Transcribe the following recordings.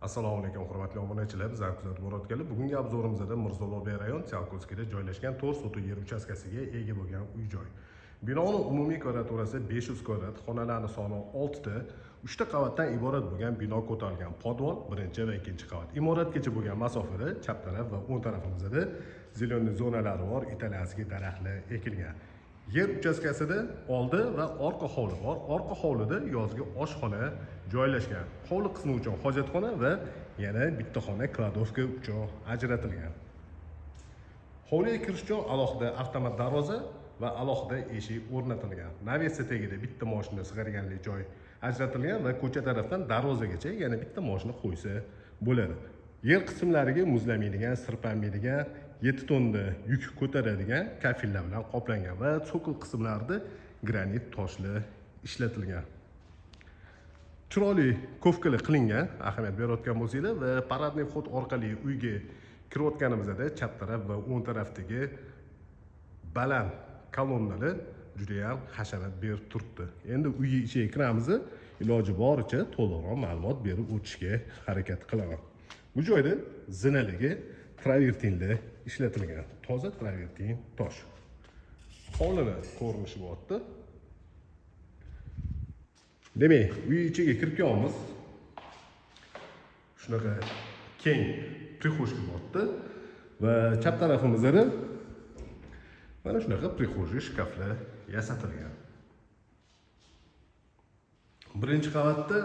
Assalomu alaykum hurmatli obunachilar, bizlar kuzatib borayotganlar. Bugungi obzorimizda Mirzo Ulug'bek rayon Tsiolkovskida joylashgan 4 sotix yer uchastkasiga ega bo'lgan uy-joy. Binoning umumiy kvadraturasi 500 kvadrat, xonalarning soni 6 ta, 3 ta qavatdan iborat bo'lgan bino ko'tarilgan podvol, birinchi va ikkinchi qavat. Imoratgacha bo'lgan masofada chap taraf va o'ng tarafimizda zeleniy zonalari bor, italyanskiy daraxtlar ekilgan. Yer uchastkasida oldi va orqa hovli bor. Orqa hovlida yozgi oshxona joylashgan. Hovli qismi uchun hojatxona va yana bitta xona kladovka uchun ajratilgan. Hovliga kirish uchun alohida avtomat darvoza va alohida eshik o'rnatilgan. Navigatsiya tagida bitta mashina sig'arganlik joy ajratilgan va ko'cha tarafdan darvozagacha yana bitta mashina qo'ysa bo'ladi. Yer qismlariga muzlamaydigan, sirpanmaydigan, 7 tonna yuk ko'taradigan kafillar bilan qoplangan va sokol qismlarida granit toshlar ishlatilgan. Chiroyli kovkalar qilingan, ahamiyat berayotgan bo'lsanglar va paradniy vxod orqali uyga kirayotganimizda chap taraf va o'ng tarafdagi baland kolonnalar juda ham hashamat berib turibdi. Endi uy ichiga kiramiz, iloji boricha to'liqroq ma'lumot berib o'tishga harakat qilaman. Bu joyda zinaligi travertinlar ishlatilgan. Toza travertin tosh. Hovlini ko'rinishi bo'lyapti. Demak, uy ichiga kirganmiz. Shunaqa keng prixojka bo'lyapti va chap tarafimizda mana shunaqa prixojka shkaflar yasatilgan. Birinchi qavatda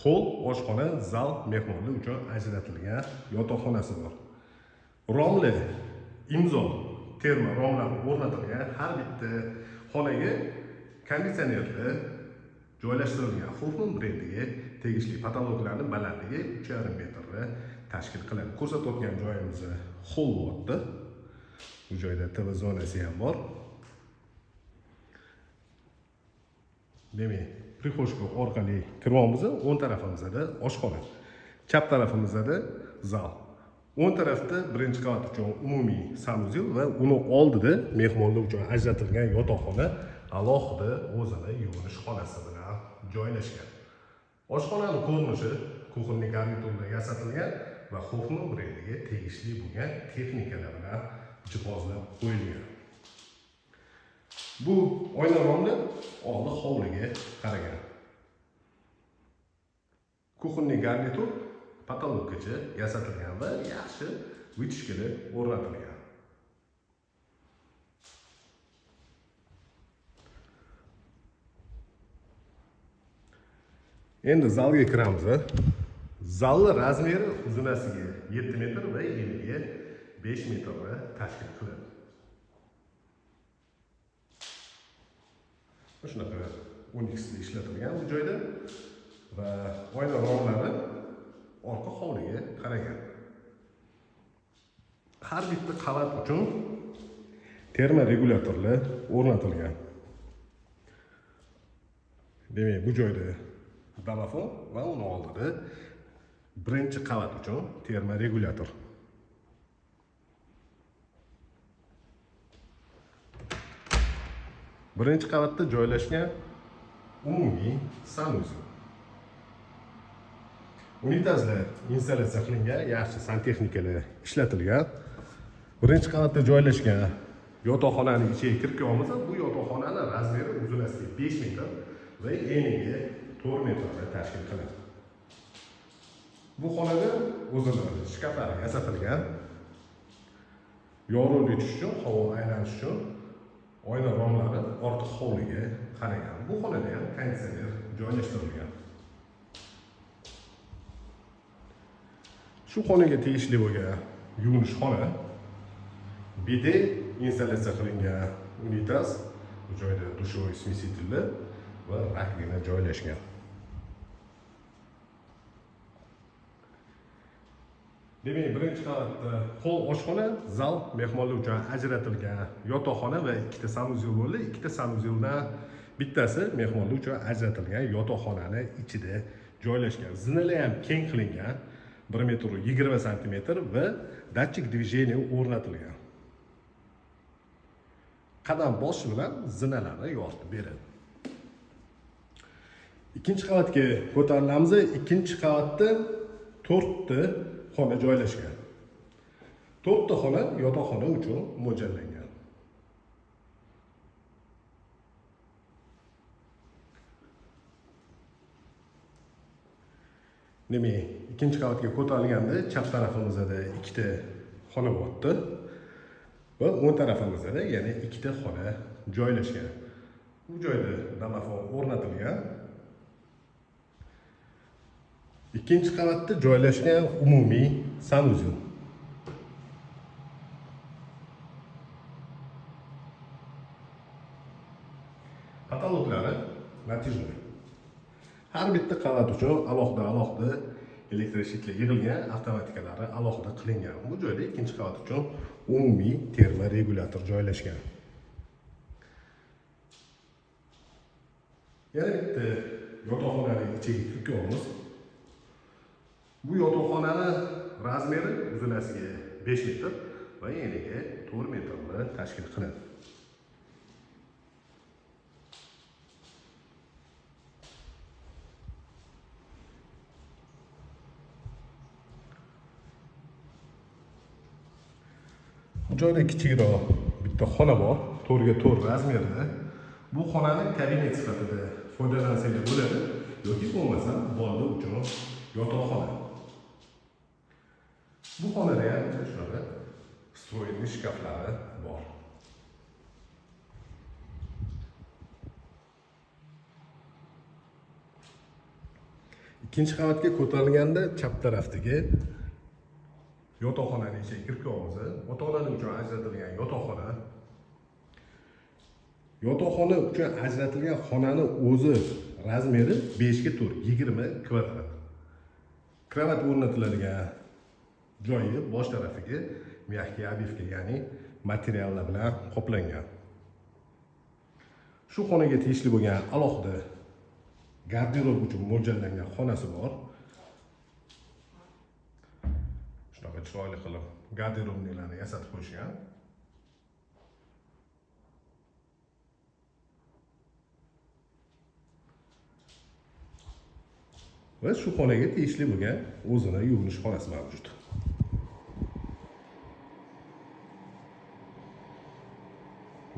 hol, oshxona, zal, mehmonlar uchun ajratilgan yotoqxonasi bor. Romli imzo terma romlar o'rnatilgan. Har bitta xonaga konditsionerlar joylashtirilgan. Hoffman brendiga tegishli patologlarning balandligi 3,5 metrni tashkil qiladi. Ko'rsatayotgan joyimiz hol bo'lyapti. Bu joyda TV zonasi ham bor. Demak, prixojka orqali kiramiz. O'ng tarafimizda oshxona, chap tarafimizda zal. O'ng tarafda birinchi qavat uchun umumiy sanuzel va uni oldida mehmonlar uchun ajratilgan yotoqxona, alohida o'zini yuvinish xonasi bilan joylashgan. Oshxonaning ko'rinishi kuxonniy garniturda yasatilgan va Hoffman brendiga tegishli bo'lgan texnikalar bilan jihozlab qo'yilgan. Bu oyna romlar oldi hovliga qaragan. Kuxonniy garnitur patologgacha yasatilgan va yaxshi vitishkalar o'rnatilgan. Endi zalga kiramiz. Zalning razmeri uzunasiga 7 metr va eniga 5 metrni tashkil qiladi. Shunaqa Onyxda ishlatilgan bu joyda va oyna romlari orqa hovliga qaragan. Har bitta qavat uchun termoregulyatorlar o'rnatilgan. Demak, bu joyda domofon va uni oldida birinchi qavat uchun termoregulyator. Birinchi qavatda joylashgan umumiy sanuzel. Unitazlar installyatsiya qilingan, yaxshi santexnikalar ishlatilgan. Birinchi qavatda joylashgan yotoqxonaning ichiga kirganmiz. Bu yotoqxonaning razmeri uzunasiga 5 metr va eniga 4 metrni tashkil qiladi. Bu xonada o'zini shkaflari yasatilgan. Yorug'lik o'tish uchun, havo aylanish uchun oyna romlari orqa hovliga qaragan. Bu xonada ham konditsioner joylashtirilgan. Shu xonaga tegishli bo'lgan yuvinish xona, bide installyatsiya qilingan unitaz, bu joyda dushovoy smesitellar va rakovina joylashgan. Demak, birinchi qavatda hol oshxona, zal, mehmonlar uchun ajratilgan yotoqxona va ikkita sanuzel bo'ldi. Ikkita sanuzeldan bittasi mehmonlar uchun ajratilgan yotoqxonaning ichida joylashgan. Zinalar ham keng qilingan. 1,20 m va datchik движения o'rnatilgan. Qadam bosish bilan zinalarni yoritib beradi. Ikkinchi qavatga ko'tarilamiz. Ikkinchi qavatda to'rtta xona joylashgan. To'rtta xona yotoqxona uchun mo'ljallangan. Demak, ikkinchi qavatga ko'tarilganda chap tarafimizda ikkita xona bo'pti va o'ng tarafimizda yana ikkita xona joylashgan. Bu joyda domofon o'rnatilgan. Ikkinchi qavatda joylashgan umumiy sanuzel. Kataloglari natijali. Har bitta qavat uchun alohida elektr shitlar yig'ilgan, avtomatikalari alohida qilingan. Bu joyda ikkinchi qavat uchun umumiy terma regulyator joylashgan. Yana bitta yotoqxonaning ichiga kirib ko'ramiz. Bu yotoqxonani razmeri uzunasiga 5 metr va eniga 4 metrni tashkil qiladi. Bu joyda kichikroq bitta xona bor, 4 ga 4 razmerda. Bu xonani kabinet sifatida foydalansangiz bo'ladi yoki bo'lmasa bolalar uchun yotoqxona. Bu xonada ham shunaqa встроенный shkaflari bor. Ikkinchi qavatga ko'tarilganda chap tarafdagi yotoqxonaning ichiga kirib ko'ramiz. Ota-onalar uchun ajratilgan yotoqxona. Yotoqxona uchun ajratilgan xonani o'zi razmeri 5 ga 4, 20 kvadrat. Kravat o'rnatiladigan joyi bosh tarafiga mягкий обивка, ya'ni materiallar bilan qoplangan. Shu xonaga tegishli bo'lgan alohida garderob uchun mo'ljallangan xonasi bor. Shunaqa chiroyli qilib garderoblarni yasatib qo'yishgan. Va shu xonaga tegishli bo'lgan o'zini yuvinish xonasi mavjud.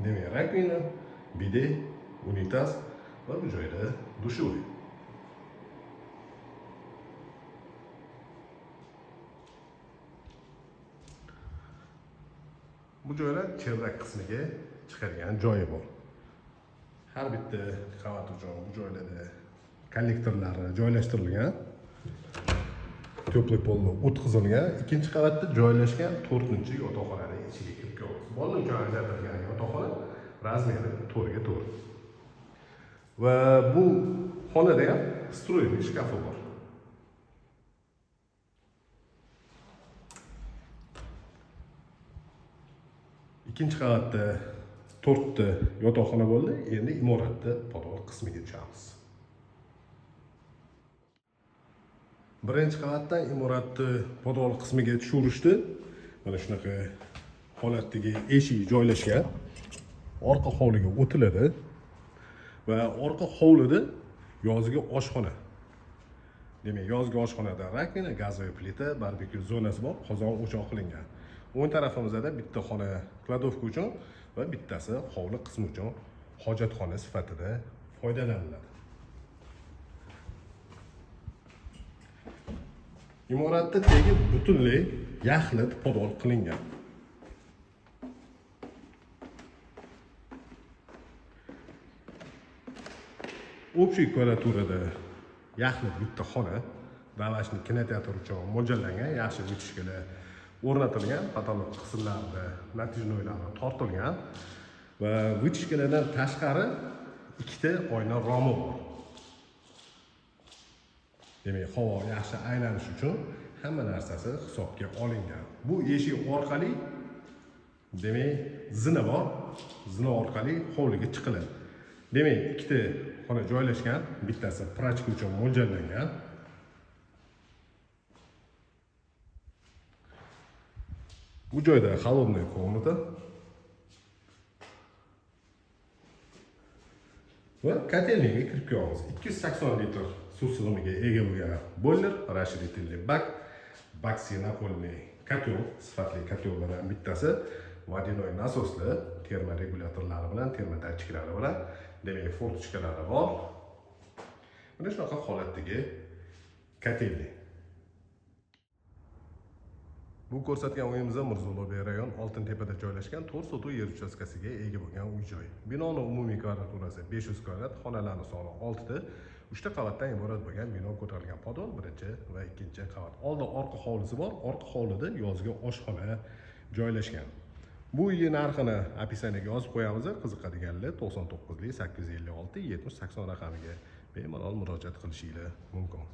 Demak, rakvina, bide, unitaz va bu joyda dushovoy. Bu joylar chevrak qismiga chiqadigan joyi bor. Har bitta qavat uchun bu joylarda kollektorlari joylashtirilgan. To'pli polni o'tkazilgan. Ikkinchi qavatda joylashgan 4-chi yotoqxonaning ichiga kirib ko'ramiz. Bolalar uchun ajratilgan yotoqxona razmeri 4 ga 4. Va bu xonada ham встроенный shkafi bor. Ikkinchi qavatda 4 ta yotoqxona bo'ldi. Endi imoratda podol qismiga tushamiz. Birinchi qavatdan imoratni podol qismiga tushirishdi. Mana shunaqa holatdagi eshik joylashgan. Orqa hovliga o'tiladi va orqa hovlida yozgi oshxona. Demak, yozgi oshxonada rakvina, gazli plita, barbekyu zonasi bor, qozon o'choq qilingan. O'ng tarafimizda bitta xona kladovka uchun va bittasi hovli qismi uchun hojatxona sifatida foydalaniladi. Imoratda tegi butunlay yaxlit podol qilingan. Общий kvadraturada yaxlit bitta xona, davashni kinoteatr uchun mo'ljallangan, yaxshi vitishkalar o'rnatilgan, patolog qismlarida natijnoylari tortilgan va vitishkalardan tashqari ikkita oyna romi bor. Demak, havo yaxshi aylanish uchun hamma narsasi hisobga olingan. Bu eshik orqali, demak, zina bor. Zina orqali hovliga chiqiladi. Demak, ikkita xona joylashgan, bittasi prachka uchun mo'ljallangan. Bu joyda холодная комната. Va kotelniga kirib ko'ramiz. 280 litr suv sig'imiga ega bo'lgan boyler, расширительный bak, baksinapolniy kotel, sifatli kotellardan bittasi, водяной nasosli termo regulyatorlari bilan, termo datchiklari bilan, demak fortichkalari bor. Mana shunaqa holatdagi kotelli. Bu ko'rsatgan uyimizda Mirzulobek rayon Oltintepada joylashgan 4 sotuv yer uchastkasiga ega bo'lgan uy-joy. Binoning umumiy kvadraturasi 500 kvadrat, xonalarning soni 6 ta, 3 ta qavatdan iborat bo'lgan bino ko'tarilgan podol, birinchi va ikkinchi qavat. Oldin orqa hovlisi bor, orqa hovlida yozgi oshxona joylashgan. Bu uyning narxini описаниyaga yozib qo'yamiz. Qiziqadiganlar 99 856 70 80 raqamiga bemalol murojaat qilishingiz mumkin.